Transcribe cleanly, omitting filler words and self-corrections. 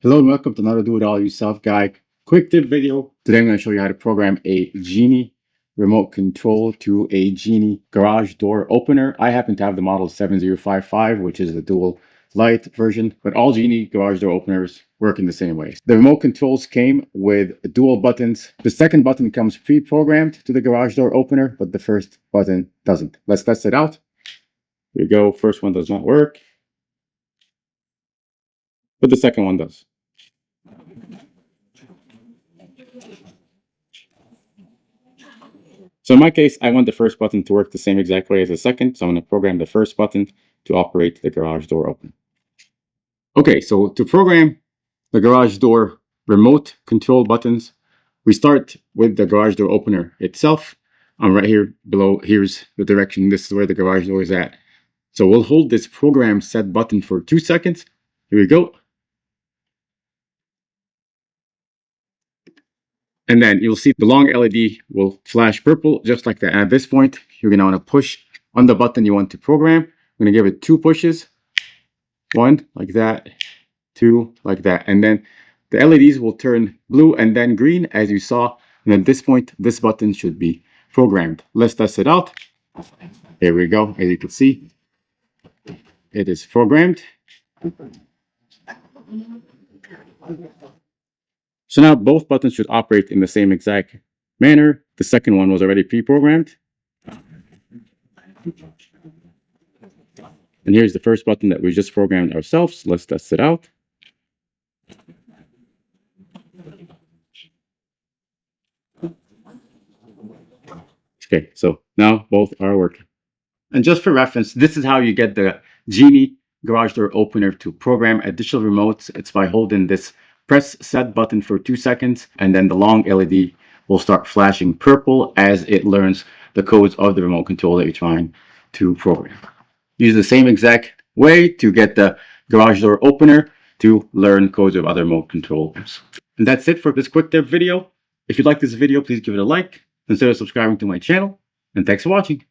Hello and welcome to another Do It All Yourself Guide quick tip video. Today I'm going to show you how to program a Genie remote control to a Genie garage door opener. I happen to have the model 7055, which is the dual light version, but all Genie garage door openers work in the same way. The remote controls came with dual buttons. The second button comes pre-programmed to the garage door opener, but the first button doesn't. Let's test it out. Here we go. First one does not work, but the second one does. So in my case, I want the first button to work the same exact way as the second. So I'm going to program the first button to operate the garage door open. Okay, so to program the garage door remote control buttons, we start with the garage door opener itself. Right here below, here's the direction. This is where the garage door is at. So we'll hold this program set button for 2 seconds. Here we go. And then you'll see the long LED will flash purple just like that. And at this point, you're going to want to push on the button you want to program. I'm going to give it 2 pushes. 1 like that, 2 like that. And then the LEDs will turn blue and then green as you saw. And at this point, this button should be programmed. Let's test it out. Here we go. As you can see, it is programmed. So now both buttons should operate in the same exact manner. The second one was already pre-programmed. And here's the first button that we just programmed ourselves. Let's test it out. Okay, so now both are working. And just for reference, this is how you get the Genie garage door opener to program additional remotes. It's by holding this press set button for 2 seconds, and then the long LED will start flashing purple as it learns the codes of the remote control that you're trying to program. Use the same exact way to get the garage door opener to learn codes of other remote controls. And that's it for this quick tip video. If you like this video, please give it a like, consider subscribing to my channel, and thanks for watching.